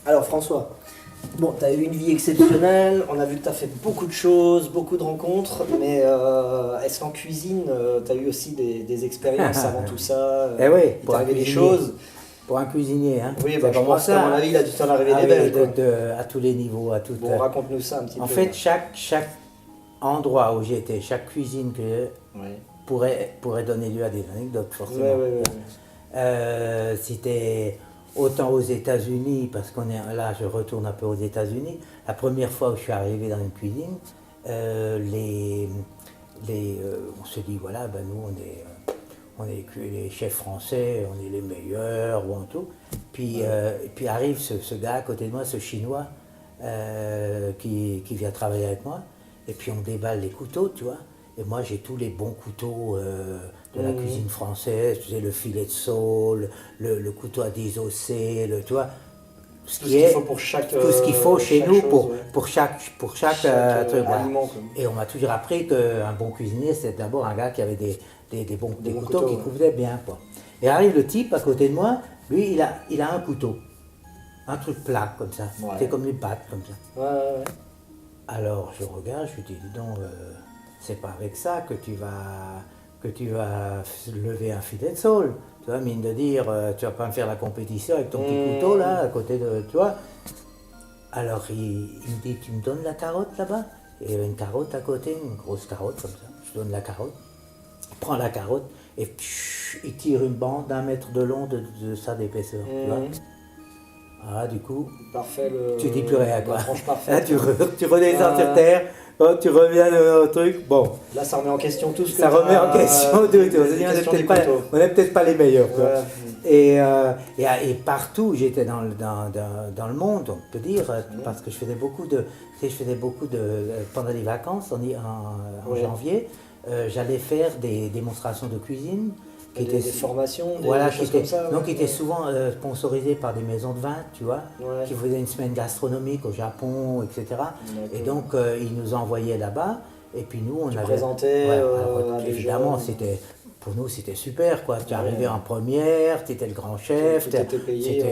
Alors François, bon, tu as eu une vie exceptionnelle, on a vu que tu as fait beaucoup de choses, beaucoup de rencontres, mais est-ce qu'en cuisine, tu as eu aussi des expériences avant tout ça Eh oui, il pour t'est un arrivé des cuisinier. choses? Pour un cuisinier, hein. Oui, C'est bah, je vraiment pense qu'à mon avis, il a dû t'en arriver des belles, quoi. à tous les niveaux, à toutes. Bon, raconte-nous ça un petit En peu. fait, chaque endroit où j'étais, chaque cuisine que j'ai, Ouais. pourrait donner lieu à des anecdotes, Ouais, forcément. ouais, ouais, C'était autant aux États-Unis, parce qu'on est là, je retourne un peu aux États-Unis. La première fois où je suis arrivé dans une cuisine, on se dit voilà, ben nous on est les chefs français, on est les meilleurs ou en tout. Puis, puis arrive ce gars à côté de moi, ce Chinois, qui vient travailler avec moi. Et puis on déballe les couteaux, tu vois. Et moi j'ai tous les bons couteaux de la cuisine française, tu sais, le filet de saule, le couteau à désossé, tu vois. Tout ce qu'il faut pour chaque tout ce qu'il faut chez nous chose, pour chaque truc. Voilà. aliment. Quoi. Et on m'a toujours appris qu'un bon cuisinier, c'est d'abord un gars qui avait des bons couteaux qui couvraient bien, quoi. Et arrive le type à côté de moi, lui il a un couteau, un truc plat comme ça, Ouais. c'est comme les pattes comme ça. Ouais. Alors je regarde, je lui dis donc, c'est pas avec ça que tu vas lever un filet de saule. Tu vois, mine de dire, tu vas pas me faire la compétition avec ton petit couteau là, à côté de toi. Alors il me dit, tu me donnes la carotte là-bas? Et il y avait une carotte à côté, une grosse carotte comme ça. Je donne la carotte, il prend la carotte et il tire une bande d'1 mètre de long de ça d'épaisseur. Tu vois. Ah, du coup, Parfait, tu dis plus rien, quoi. la tranche Là, parfaite. tu redescends sur terre, oh, tu reviens au truc. Bon, Là, ça remet en question tout ce que ça remet en question tout. On n'est peut-être pas les meilleurs. Quoi. Ouais. Et partout où j'étais dans le monde, on peut dire, parce que je faisais beaucoup de. Tu sais, pendant les vacances, en janvier, j'allais faire des démonstrations de cuisine. Des formations, voilà, des choses comme ça. Donc, qui étaient souvent sponsorisés par des maisons de vin, tu vois, Ouais. qui faisaient une semaine gastronomique au Japon, etc. D'accord. Et donc, ils nous envoyaient là-bas. Et puis nous, on avait. Présenté alors, à des évidemment, gens. pour nous, c'était super, quoi. Tu arrivais en première, tu étais le grand chef. Tu étais payé.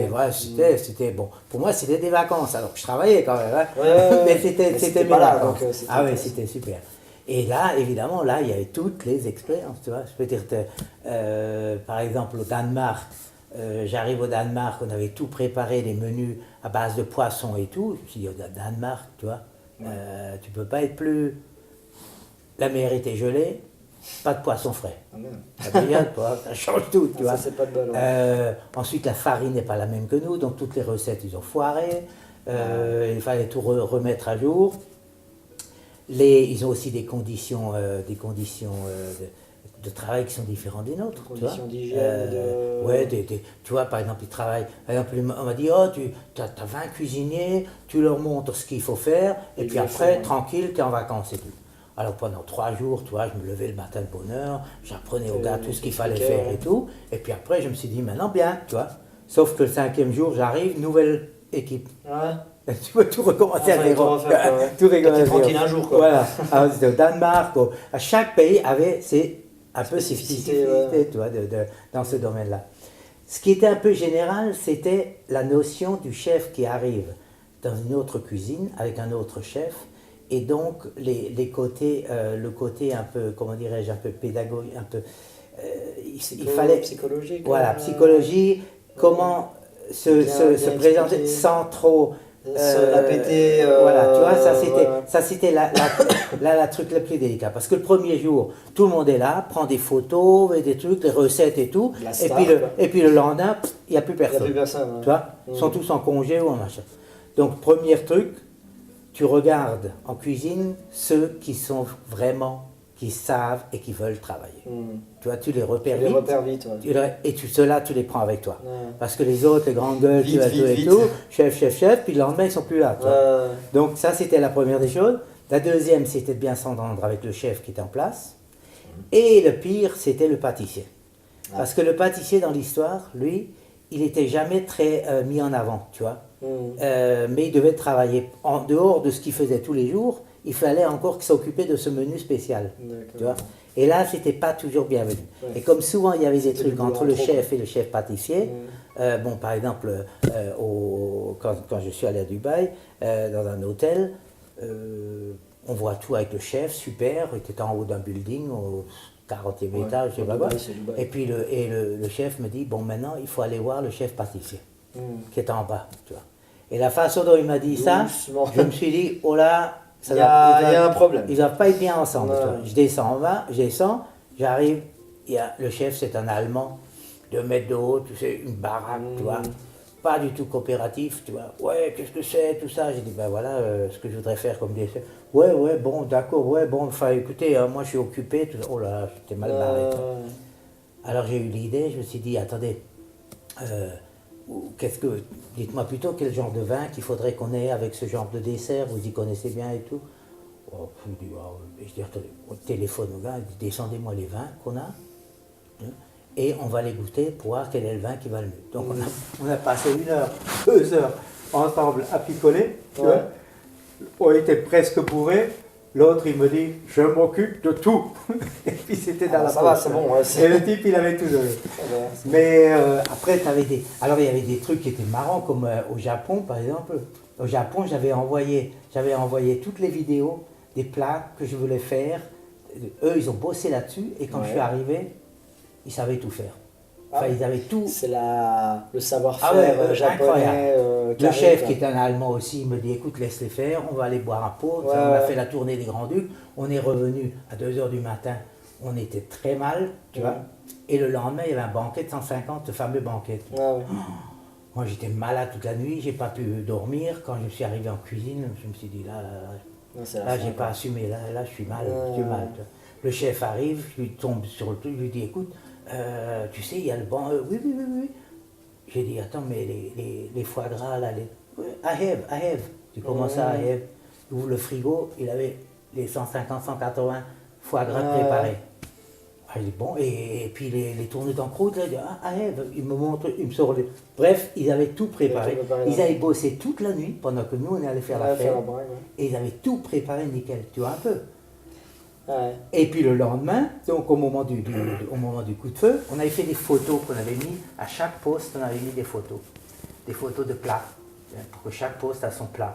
C'était bon. Pour moi, c'était des vacances. Alors, je travaillais quand même, hein. Ouais, mais c'était mes pas là, vacances. donc, Ah oui, c'était super. Et là, évidemment, là, il y avait toutes les expériences, tu vois. Je peux dire, par exemple, au Danemark, j'arrive au Danemark, on avait tout préparé, les menus à base de poissons et tout. Je me suis dit, au Danemark, tu vois, tu peux pas être plus... La mer était gelée, pas de poisson frais. Ah, merde. Ça devient, ça change tout, tu vois. Ça, c'est pas de ballon. Ensuite, la farine n'est pas la même que nous, donc toutes les recettes, ils ont foiré. Il fallait tout remettre à jour. Ils ont aussi des conditions de travail qui sont différentes des nôtres. Des conditions d'hygiène. Ouais, tu vois, par exemple, ils travaillent. Par exemple, on m'a dit, oh, tu as 20 cuisiniers, tu leur montres ce qu'il faut faire, et puis après, tranquille, tu es en vacances et tout. Alors pendant 3 jours, tu vois, je me levais le matin de bonne heure, j'apprenais aux gars tout ce qu'il fallait faire et tout. Et puis après, je me suis dit, maintenant bien, tu vois. Sauf que le 5e jour, j'arrive, nouvelle équipe. Ouais. Tu peux tout recommencer à zéro. Tout recommencer. Tranquille un jour, quoi. Voilà. Alors, c'était au Danemark. À chaque pays avait ses spécificités, tu vois, dans ce domaine-là. Ce qui était un peu général, c'était la notion du chef qui arrive dans une autre cuisine avec un autre chef. Et donc, le côté un peu, comment dirais-je, un peu pédagogique, un peu... il fallait... Psychologique. Voilà, psychologie, comment se présenter sans trop... la péter. Voilà, tu vois, ça c'était la truc le plus délicat. Parce que le premier jour, tout le monde est là, prend des photos, et des trucs, des recettes et tout. Et puis le lendemain, il n'y a plus personne. Il n'y a plus personne. Tu vois, ils sont tous en congé ou en machin. Donc, premier truc, tu regardes en cuisine ceux qui sont vraiment, qui savent et qui veulent travailler. Tu vois, tu les repères vite. Ouais. Et ceux-là, tu les prends avec toi. Ouais. Parce que les autres, les grandes gueules, vite. Chef, puis le lendemain, ils ne sont plus là. Donc ça, c'était la première des choses. La deuxième, c'était de bien s'entendre avec le chef qui était en place. Et le pire, c'était le pâtissier. Parce que le pâtissier, dans l'histoire, lui, il n'était jamais très mis en avant, tu vois. Mais il devait travailler en dehors de ce qu'il faisait tous les jours. Il fallait encore qu'il s'occupait de ce menu spécial, tu vois. Et là, c'était pas toujours bienvenu. Ouais. Et comme souvent, il y avait des trucs entre le chef et le chef pâtissier, Bon, par exemple, quand je suis allé à Dubaï, dans un hôtel, on voit tout avec le chef, super, il était en haut d'un building, au 40e étage, je sais pas quoi. Et puis le chef me dit, bon, maintenant, il faut aller voir le chef pâtissier, qui est en bas, tu vois. Et la façon dont il m'a dit ça, je me suis dit, oh là, il y a un problème. Ils ne doivent pas être bien ensemble. Je descends en bas, j'arrive, le chef, c'est un Allemand, 2 mètres de haut, tu sais, une baraque, tu vois. Pas du tout coopératif, tu vois. Ouais, qu'est-ce que c'est, tout ça. J'ai dit, ben voilà, ce que je voudrais faire comme dessert. Ouais, bon, d'accord, bon, enfin, écoutez, moi je suis occupé, tout ça. Oh là, j'étais mal barré. Alors j'ai eu l'idée, je me suis dit, attendez, dites-moi plutôt quel genre de vin qu'il faudrait qu'on ait avec ce genre de dessert, vous y connaissez bien et tout. Je dis, attendez, au téléphone au gars, descendez-moi les vins qu'on a. Et on va les goûter pour voir quel est le vin qui va le mieux. Donc on a passé 1 heure, 2 heures ensemble à picoler. Ouais. On était presque bourrés. L'autre il me dit, je m'occupe de tout. Et puis c'était dans la ça va, c'est bon. Ouais, et le type il avait tout donné. Mais après alors il y avait des trucs qui étaient marrants comme au Japon par exemple. Au Japon j'avais envoyé toutes les vidéos des plats que je voulais faire. Eux ils ont bossé là-dessus et quand je suis arrivé, ils savaient tout faire. Enfin, ils avaient tout. C'est le savoir-faire japonais. Le chef, qui est un Allemand aussi, il me dit, écoute, laisse-les faire, on va aller boire un pot. On a fait la tournée des Grands-Ducs. On est revenu à 2 h du matin. On était très mal, tu vois. Et le lendemain, il y avait un banquet de 150, ce fameux banquet. Moi, j'étais malade toute la nuit, j'ai pas pu dormir. Quand je suis arrivé en cuisine, je me suis dit, là j'ai pas assumé, là, je suis mal. Le chef arrive, je lui tombe sur le truc, je lui dis, écoute, tu sais, il y a le banc. Oui. J'ai dit, attends, mais les foie gras, là, I have. Tu commences à I have. Il ouvre le frigo, il avait les 150, 180 foie gras préparés. J'ai dit, bon, et puis les tournées d'encroute, là, I have. Il me montre, il me sort. Bref, ils avaient tout préparé. Ils avaient bossé toute la nuit pendant que nous, on allait faire la fête. Et ils avaient tout préparé nickel, tu vois un peu. Et puis le lendemain, donc au moment du coup de feu, on avait fait des photos qu'on avait mis, à chaque poste on avait mis des photos de plats, pour que chaque poste a son plat.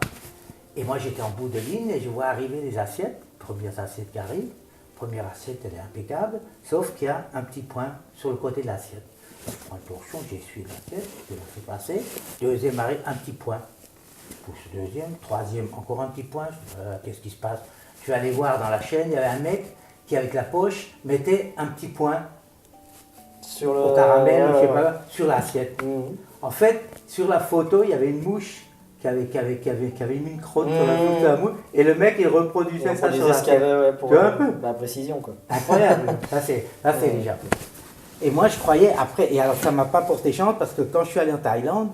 Et moi j'étais en bout de ligne et je vois arriver les assiettes, premières assiettes qui arrivent, première assiette elle est impeccable, sauf qu'il y a un petit point sur le côté de l'assiette. Je prends le torchon, j'essuie l'assiette, je la fais passer, deuxième arrive, un petit point, je pousse le deuxième, troisième, encore un petit point, qu'est-ce qui se passe? Je suis allé voir dans la chaîne, il y avait un mec qui, avec la poche, mettait un petit point au caramel, je sais pas, sur l'assiette. En fait, sur la photo, il y avait une mouche qui avait mis une crotte sur la bouche de la mouche, et le mec, il reproduisait ça sur l'assiette. Pour la précision, quoi. Incroyable, ça c'est déjà. Et moi, je croyais, après, et alors ça ne m'a pas porté chance, parce que quand je suis allé en Thaïlande,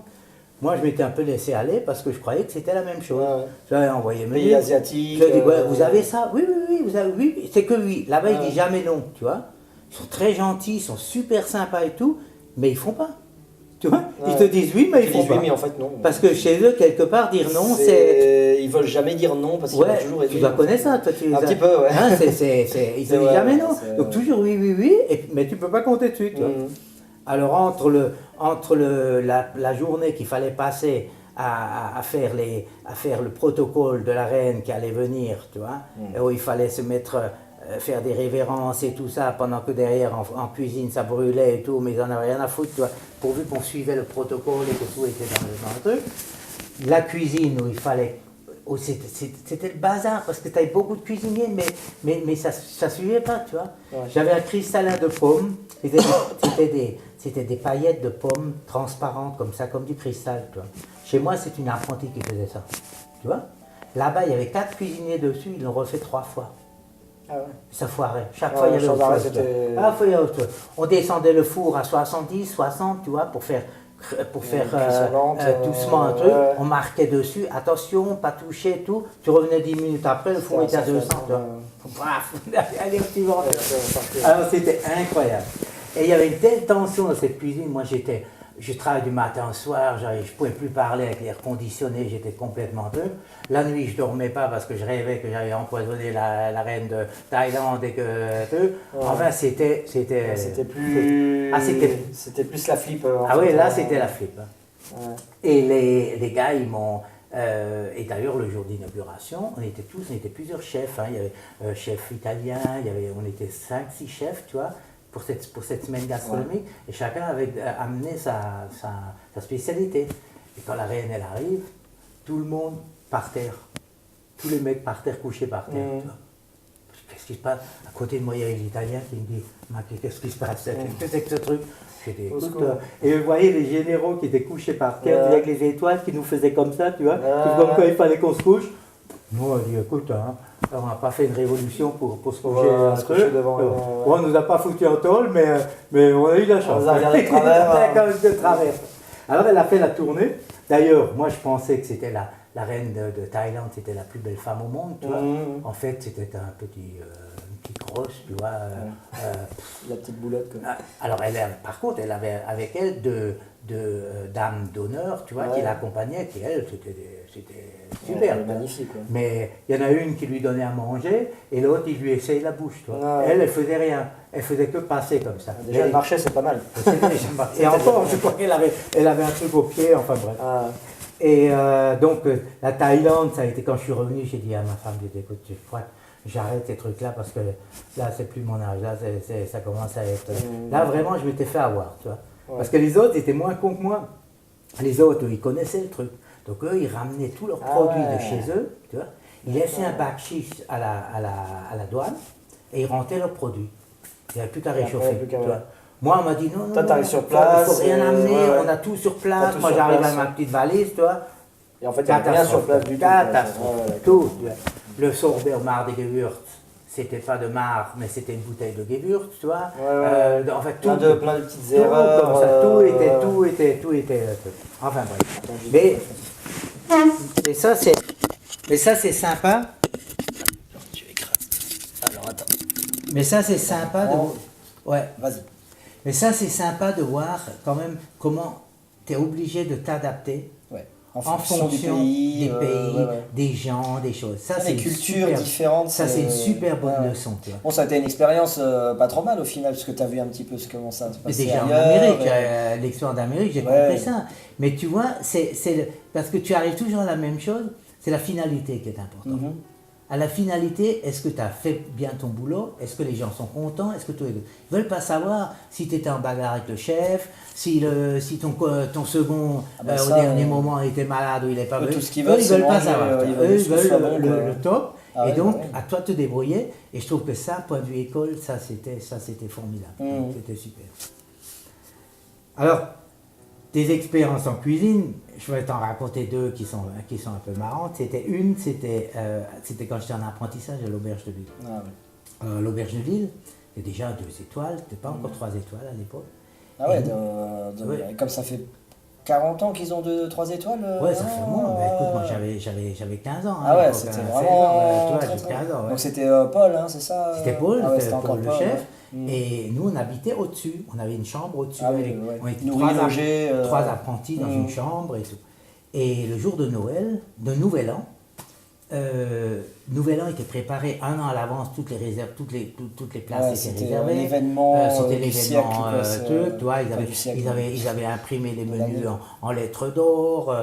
moi, je m'étais un peu laissé aller parce que je croyais que c'était la même chose. J'avais envoyé mes pays asiatiques. Je dis, vous avez ça? Oui, oui, c'est que oui. Là-bas, ils disent jamais non, tu vois. Ils sont très gentils, ils sont super sympas et tout, mais ils font pas. Tu vois, ils te disent oui, mais ils font pas. Oui, mais en fait, non. Parce que chez eux, quelque part, dire non, c'est... Ils veulent jamais dire non parce qu'ils vont toujours tu dois connaître ça, toi. Un petit peu, ouais. Hein, ils te disent jamais non. Donc toujours oui, mais tu peux pas compter dessus, tu vois. Alors entre la journée qu'il fallait passer à faire le protocole de la reine qui allait venir, tu vois, où il fallait se mettre, faire des révérences et tout ça, pendant que derrière en cuisine ça brûlait et tout, mais ils en avaient rien à foutre, tu vois, pourvu qu'on suivait le protocole et que tout était dans le truc. La cuisine où il fallait... C'était le bazar parce que tu avais beaucoup de cuisiniers, mais ça ne suivait pas, tu vois. J'avais un cristallin de pommes, c'était des paillettes de pommes transparentes comme ça, comme du cristal, tu vois. Chez moi, c'est une apprentie qui faisait ça, tu vois. Là-bas, il y avait 4 cuisiniers dessus, ils l'ont refait 3 fois. Ça foirait. Chaque fois, il y avait autre chose. On descendait le four à 70, 60, tu vois, pour faire doucement un truc, on marquait dessus, attention, pas toucher, tout. Tu revenais 10 minutes après, le four était à 200. Allez, Alors c'était incroyable. Et il y avait une telle tension dans cette cuisine, moi je travaille du matin au soir, je ne pouvais plus parler avec l'air conditionné, j'étais complètement truc. La nuit, je ne dormais pas parce que je rêvais que j'avais empoisonné la reine de Thaïlande et que... Enfin, c'était plus... Ah, c'était plus la flip. Ah oui, là, c'était la flip. Hein. Ouais. Et les gars, ils m'ont... et d'ailleurs, le jour d'inauguration, on était plusieurs chefs. Hein. Il y avait chef italien, on était 5-6 chefs, tu vois, pour cette semaine gastronomique. Et chacun avait amené sa spécialité. Et quand la reine, elle arrive, tout le monde par terre. Tous les mecs par terre, couchés par terre. Tu vois. Qu'est-ce qui se passe? À côté de moi, il y avait l'Italien qui me dit, qu'est-ce qui se passe? Qu'est-ce que c'est que ce truc? Et vous voyez les généraux qui étaient couchés par terre, avec les étoiles qui nous faisaient comme ça, tu vois, comme quand il fallait qu'on se couche. Nous, on dit, écoute, hein, on n'a pas fait une révolution pour se coucher devant. On ne nous a pas foutu en tôle, mais on a eu la chance. On a regardé de travers. De travers. Alors, elle a fait la tournée. D'ailleurs, moi, je pensais que c'était la reine de Thaïlande, c'était la plus belle femme au monde, tu vois. En fait, c'était une petite grosse, tu vois. La petite boulotte, quoi. Alors, par contre, elle avait avec elle deux dames d'honneur, tu vois, qui l'accompagnaient, qui, elle, c'était super. Magnifique, quoi. Mais il y en a une qui lui donnait à manger, et l'autre, il lui essayait la bouche, tu vois. Elle faisait rien. Elle faisait que passer comme ça. Déjà, le marché, c'est pas mal. Et encore, je crois qu'elle avait un truc au pied, enfin bref. Et donc, la Thaïlande, ça a été quand je suis revenu, j'ai dit à ma femme, écoute, je crois que j'arrête ces trucs-là parce que là, c'est plus mon âge, là, ça commence à être... Là, vraiment, je m'étais fait avoir, tu vois. Parce que les autres étaient moins cons que moi. Les autres, ils connaissaient le truc. Donc, eux, ils ramenaient tous leurs produits de chez eux, tu vois. Ils laissaient un bac chiche à la douane et ils rentraient leurs produits. Il n'y avait plus qu'à réchauffer, tu vois. Moi, on m'a dit non, toi, t'arrives sur place. Il ne faut rien amener, on a tout sur place. Moi, j'arrive avec ma petite valise, tu vois. Et en fait, il n'y a rien sur place du tout. Tout. Le sorbet marc de Gewürz, c'était pas de marc, mais c'était une bouteille de Gewürz, tu vois. En fait, plein de petites erreurs. Comme ça, tout était. Enfin bref. Mais ça, c'est sympa. Tu écrases. Alors, attends. Mais ça, c'est sympa de... Ouais. Vas-y. Mais ça, c'est sympa de voir quand même comment tu es obligé de t'adapter en fonction des pays, des gens, des choses. Ça, c'est des cultures différentes. Ça, c'est une super bonne leçon. Tu vois. Bon, ça a été une expérience pas trop mal au final, parce que tu as vu un petit peu comment ça se passait. Déjà en Amérique, l'expérience d'Amérique, j'ai compris ça. Mais tu vois, parce que tu arrives toujours à la même chose, c'est la finalité qui est importante. À la finalité, est-ce que tu as fait bien ton boulot? Est-ce que les gens sont contents? Est-ce que ils ne veulent pas savoir si tu étais en bagarre avec le chef, si ton second au dernier moment était malade ou il n'est pas venu? Tout ce qu'ils veulent, ils ne veulent pas savoir. Eux, ils veulent le top. Et donc, ouais. à toi de te débrouiller. Et je trouve que ça, point de vue école, ça c'était formidable. C'était super. Alors, des expériences en cuisine, je vais t'en raconter deux qui sont un peu marrantes. C'était quand j'étais en apprentissage à l'Auberge de Lille. L'Auberge de Lille, c'est déjà 2 étoiles, c'était pas encore 3 étoiles à l'époque. Ah ouais, comme ça fait 40 ans qu'ils ont 3 étoiles. Ouais, ça fait moins. Écoute, moi j'avais 15 ans. Ah ouais, c'était vraiment. Toi, j'ai 15 ans. Donc c'était Paul, hein, c'est ça? C'était Paul, c'était Paul le chef. Ouais. Et nous, on habitait au-dessus. On avait une chambre au-dessus. On était trois apprentis dans une chambre et tout. Et le jour de Noël, de Nouvel An, Nouvel An était préparé 1 an à l'avance, toutes les réserves, toutes les places étaient réservées. C'était l'événement ils avaient imprimé les menus en lettres d'or.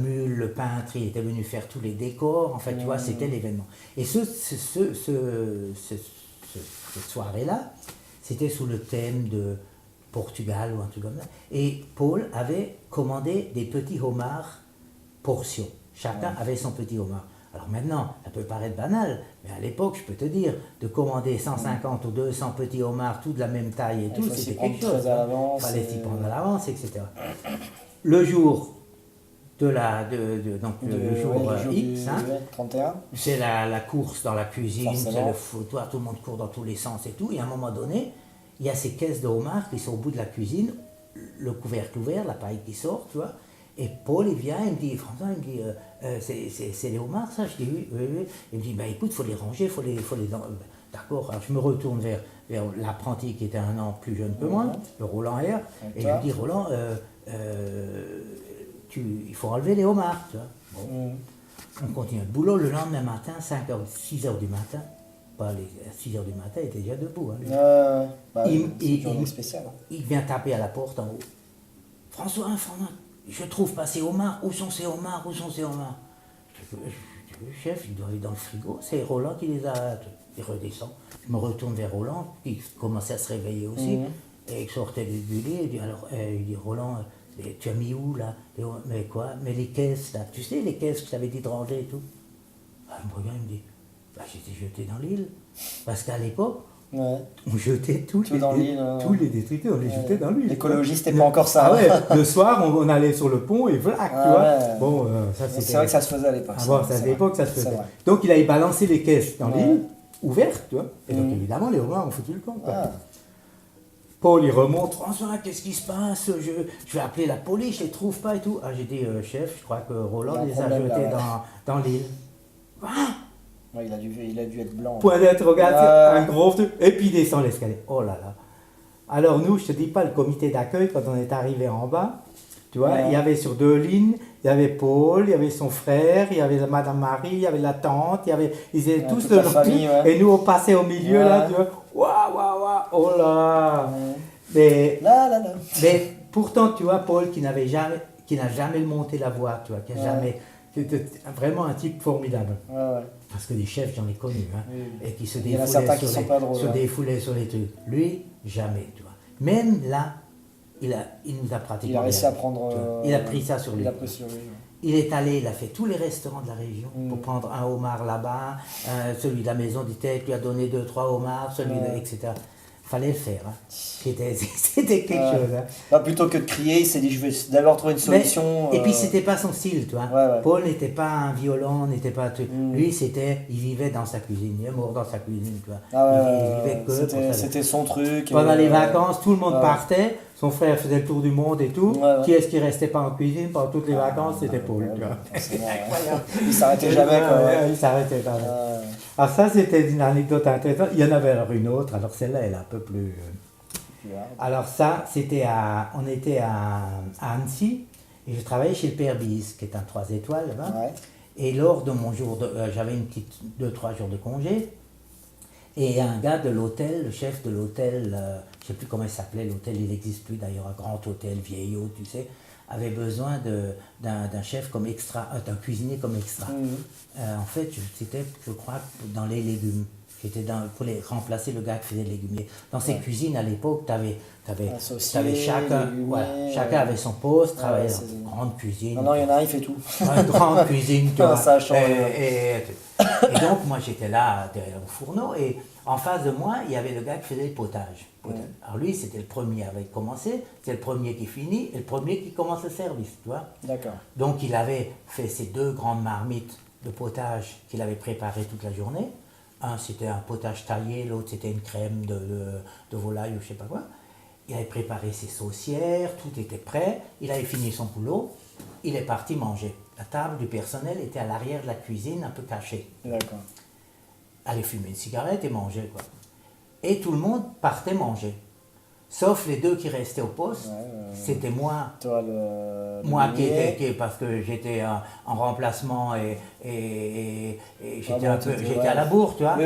Mule, le peintre, il était venu faire tous les décors. En fait, tu vois, c'était l'événement. Et cette soirée-là, c'était sous le thème de Portugal ou un truc comme ça. Et Paul avait commandé des petits homards portions. Chacun avait son petit homard. Alors maintenant, ça peut paraître banal, mais à l'époque, je peux te dire, de commander 150 ou 200 petits homards, tous de la même taille et tout, c'était quelque chose. Il fallait s'y prendre à l'avance, etc. Le jour le jour X, 31. C'est la course dans la cuisine, c'est le foutoir, tout le monde court dans tous les sens et tout. Et à un moment donné, il y a ces caisses de homards qui sont au bout de la cuisine, le couvercle ouvert, la paille qui sort, tu vois. Et Paul, il vient, il me dit, François, il me dit, c'est les homards, ça? Je dis, oui. Il me dit, écoute, il faut les ranger, il faut les... D'accord, alors je me retourne vers l'apprenti qui était 1 an plus jeune que moi, le Roland R, et je lui dis, Roland, il faut enlever les homards, tu vois. Bon. On continue le boulot, le lendemain matin, 6h du matin, pas les 6h du matin, il était déjà debout. Hein, lui. C'est une journée spéciale. Hein. Il vient taper à la porte en haut. François, je trouve pas ces homards, où sont ces homards, où sont ces homards? Je dis, chef, il doit aller dans le frigo, c'est Roland qui les a. Il redescend, je me retourne vers Roland, qui commençait à se réveiller aussi, et il sortait du lit, il dit Roland, tu as mis où là? Mais quoi? Mais les caisses là, tu sais les caisses que je t'avais dit de ranger et tout. Il me regarde, il me dit, j'étais jeté dans l'île, parce qu'à l'époque, on jetait tous les détritus, on les jetait dans l'île. L'écologie, c'était pas encore ça. Le soir, on allait sur le pont et voilà, tu vois. Bon, ça, c'est vrai que ça se faisait à l'époque. À l'époque, ça se faisait. Donc, il avait balancé les caisses dans l'île, ouvertes, tu vois. Et donc, évidemment, les homards ont foutu le camp. Paul, il remonte. François, qu'est-ce qui se passe? Je vais appeler la police, je les trouve pas et tout. J'ai dit, chef, je crois que Roland les a jetés dans l'île. Il a dû être blanc. Point d'interrogation, un gros truc. Et puis il descend l'escalier. Oh là là. Alors nous, je te dis pas, le comité d'accueil, quand on est arrivé en bas, tu vois, il y avait sur 2 lignes, il y avait Paul, il y avait son frère, il y avait Madame Marie, il y avait la tante, ils étaient tous de leur famille. Et nous, on passait au milieu, là, tu vois. Waouh, oh là. Mais pourtant, tu vois, Paul, qui n'a jamais monté la voie, tu vois, qui n'a jamais... C'était vraiment un type formidable. Parce que des chefs, j'en ai connu, hein, et qui se défoulaient sur les trucs. Lui, jamais, tu vois. Même là, il nous a pratiqué. Il a réussi à prendre... il a pris ça sur lui. Il est allé, il a fait tous les restaurants de la région pour prendre un homard là-bas, celui de la maison du Tête lui a donné 2-3 homards, etc. Fallait le faire. Hein. C'était quelque chose. Hein. Plutôt que de crier, il s'est dit je vais d'abord trouver une solution. Et puis c'était pas son style, tu vois. Paul n'était pas un violent, n'était pas. Lui, il vivait dans sa cuisine, il est mort dans sa cuisine, tu vois. Il vivait que pour ça. C'était son truc. Pendant les vacances, tout le monde partait. Son frère faisait le tour du monde et tout. Qui est-ce qui restait pas en cuisine pendant toutes les vacances? C'était Paul. C'est incroyable. Il s'arrêtait jamais. Il s'arrêtait jamais. Alors ça, c'était une anecdote intéressante. Il y en avait alors une autre. Alors celle-là, elle est un peu plus... Alors ça, on était à Annecy. Et je travaillais chez le Père Bise, qui est un 3 étoiles là-bas. Et lors de mon jour, j'avais une petite 2-3 jours de congé. Et un gars de l'hôtel, le chef de l'hôtel, je ne sais plus comment il s'appelait, l'hôtel il n'existe plus d'ailleurs, un grand hôtel vieillot, tu sais, avait besoin d'un chef comme extra, d'un cuisinier comme extra. En fait, c'était, je crois, dans les légumes. J'étais pour les remplacer le gars qui faisait les légumiers. Dans ces cuisines à l'époque, chacun avait son poste, travaillait dans une grande cuisine. Non, il y en a un, il fait tout. Une grande cuisine, tu vois. Ça change. Et donc, moi, j'étais là, derrière le fourneau, et en face de moi, il y avait le gars qui faisait le potage. Alors lui, c'était le premier à commencer, c'est le premier qui finit, et le premier qui commence le service, tu vois. D'accord. Donc, il avait fait ces 2 grandes marmites de potage qu'il avait préparées toute la journée. Un, c'était un potage taillé, l'autre, c'était une crème de volaille ou je sais pas quoi. Il avait préparé ses saucières, tout était prêt, il avait fini son boulot, il est parti manger. La table du personnel était à l'arrière de la cuisine, un peu cachée. D'accord. Allait fumer une cigarette et manger, quoi. Et tout le monde partait manger. Sauf les 2 qui restaient au poste, c'était moi. Toi, moi parce que j'étais en remplacement et j'étais à la bourre, tu vois.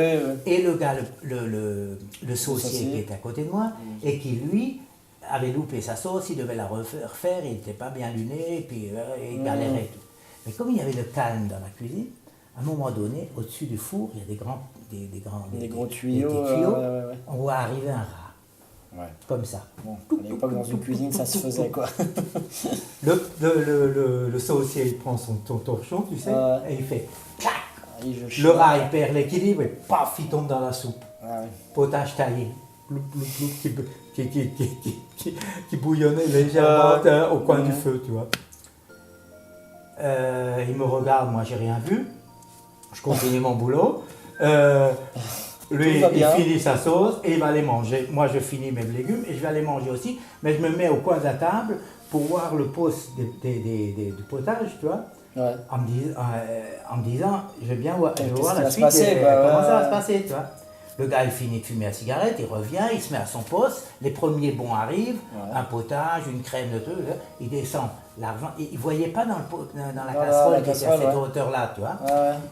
Et le gars, le saucier qui était à côté de moi, et qui lui avait loupé sa sauce, il devait la refaire, il n'était pas bien luné, et puis il galérait tout. Mais comme il y avait le calme dans la cuisine, à un moment donné, au-dessus du four, il y a des gros tuyaux. On voit arriver un rat. Comme ça. Bon, à l'époque, dans une cuisine, ça se faisait, quoi. Le saucier, il prend son torchon, tu sais, et il fait clac. Le rat, il perd l'équilibre, et paf, il tombe dans la soupe. Potage taillé. Qui bouillonnait légèrement au coin du feu, tu vois. Il me regarde, moi j'ai rien vu. Je continue mon boulot. Lui, il finit sa sauce et il va aller manger. Moi, je finis mes légumes et je vais aller manger aussi. Mais je me mets au coin de la table pour voir le poste du potage, tu vois. En me disant, je vais voir la suite, comment ça va se passer, tu vois. Le gars, il finit de fumer la cigarette, il revient, il se met à son poste, les premiers bons arrivent, un potage, une crème de trucs, il descend. L'argent, il ne voyait pas dans la casserole qui était à cette hauteur-là, tu vois.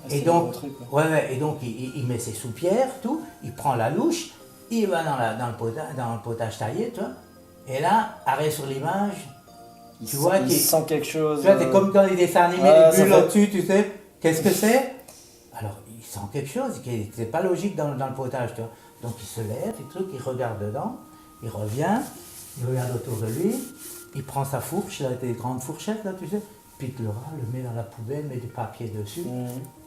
Et donc, et donc il met ses soupières, tout, il prend la louche, il va dans le potage taillé, tu vois. Et là, arrêt sur l'image, tu vois il sent quelque chose. Tu vois, c'est comme dans les dessins animés, les bulles au-dessus, tu sais, qu'est-ce que c'est? Alors, il sent quelque chose qui n'est pas logique dans le potage, tu vois. Donc il se lève, il regarde dedans, il revient, il regarde autour de lui, il prend sa fourche, là, des grandes fourchettes, là, tu sais, pique le rat, le met dans la poubelle, met du papier dessus,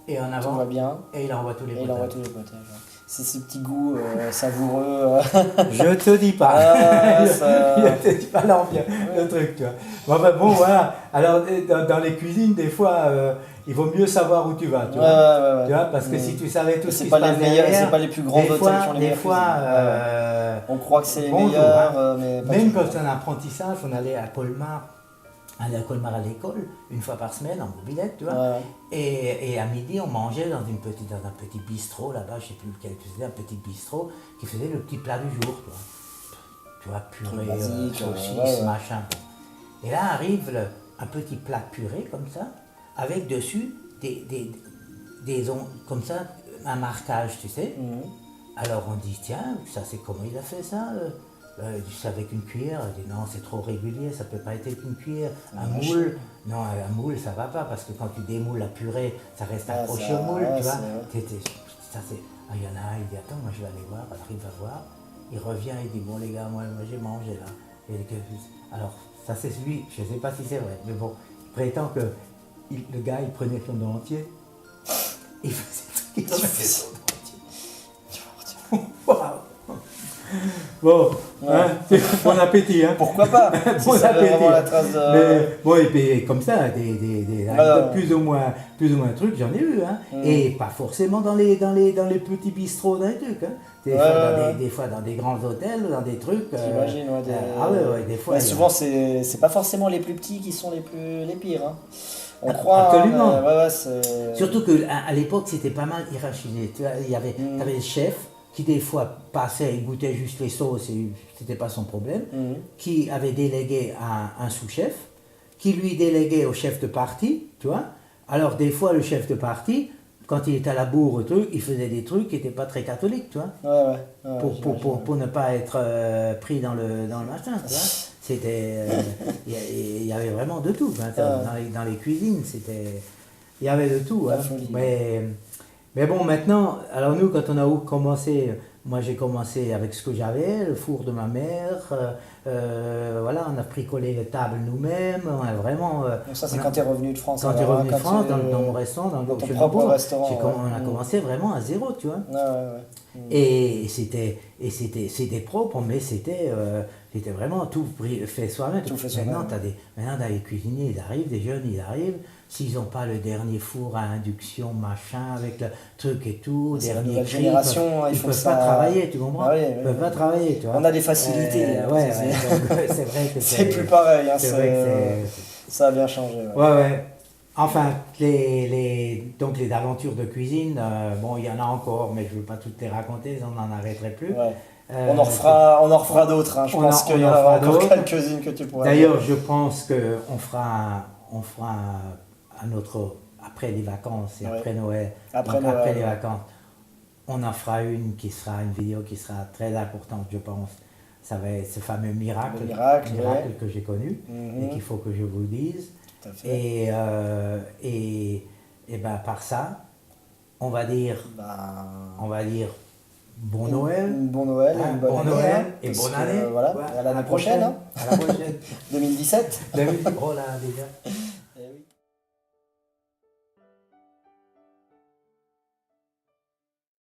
et en avant, tout va bien. Et il envoie tous les potages. C'est ce petit goût savoureux. Je te dis pas. Je te dis pas l'ambiance, le truc, tu vois. Bon, voilà. Alors, dans les cuisines, des fois, il vaut mieux savoir où tu vas, tu vois. Tu vois, parce que si tu savais tout ce qui se passe derrière, c'est pas les plus grands hôtels qui ont les meilleurs cuisines. On croit que c'est les meilleurs, mais pas même quand on apprentissage, on allait à Colmar. À l'école, une fois par semaine en mobilette, tu vois. Et à midi, on mangeait dans un petit bistrot là-bas, je ne sais plus lequel c'était, un petit bistrot qui faisait le petit plat du jour, tu vois, purée, saucisse, machin. Et là arrive un petit plat de purée comme ça, avec dessus comme ça, un marquage, tu sais. Alors on dit, tiens, ça c'est comment il a fait ça c'est avec une cuillère. Elle dit non, c'est trop régulier, ça peut pas être avec une cuillère. Un moule, non, un moule ça va pas parce que quand tu démoules la purée, ça reste accroché au moule, tu vois. Il y en a un, il dit attends, moi je vais aller voir, il va voir, il revient, il dit bon les gars, moi j'ai mangé là. Alors ça c'est celui, je sais pas si c'est vrai, mais bon, il prétend que le gars il prenait son dos entier, il faisait tout, il remettait son dos entier. Bon, bon appétit, hein. Pourquoi pas? Bon appétit. La trace de... Mais bon, et puis comme ça, des plus ou moins trucs, j'en ai eu, hein. Et pas forcément dans les petits bistrots, dans les trucs, hein. Des fois dans des grands hôtels, dans des trucs. J'imagine, des fois. Souvent, c'est pas forcément les plus petits qui sont les pires, hein. On croit. Absolument. Surtout qu'à l'époque, c'était pas mal hiérarchisé. Tu vois, t'avais le chef qui des fois passait, il goûtait juste les sauces et c'était pas son problème, qui avait délégué à un sous-chef, qui lui déléguait au chef de parti, tu vois. Alors des fois le chef de parti, quand il était à la bourre, il faisait des trucs qui n'étaient pas très catholiques, tu vois. Pour ne pas être pris dans le machin, tu vois. C'était, il y avait vraiment de tout, hein, dans les cuisines, il y avait de tout, hein. Mais bon, maintenant, alors nous, quand on a commencé, moi j'ai commencé avec ce que j'avais, le four de ma mère, voilà, on a bricolé les tables nous-mêmes, on a vraiment... Donc ça, c'est quand tu es revenu de France. Quand tu es revenu de France, dans mon restaurant, dans ton propre restaurant. On a commencé vraiment à zéro, tu vois. Et c'était propre, mais c'était vraiment tout fait soi-même. Maintenant, dans les cuisiniers, ils arrivent, des jeunes, ils arrivent. S'ils n'ont pas le dernier four à induction, machin, avec le truc et tout, dernier cri, ils ne peuvent pas travailler, tu comprends? Ils ne peuvent pas travailler, tu vois. On a des facilités. C'est vrai que c'est plus pareil, hein, que ça a bien changé. Enfin, donc les aventures de cuisine, bon, il y en a encore, mais je ne veux pas toutes les raconter, on n'en arrêterait plus. On en refera d'autres, hein. Je pense qu'il y en aura encore quelques-unes que tu pourras. D'ailleurs, je pense qu'on fera après les vacances et après Noël, après les vacances, on en fera une vidéo qui sera très importante, je pense. Ça va être ce fameux miracle que j'ai connu et qu'il faut que je vous dise. Et ben par ça, on va dire bon Noël, bon Noël, hein, une bonne année, et bonne année. À l'année prochaine. À la prochaine. 2017. Oh là déjà.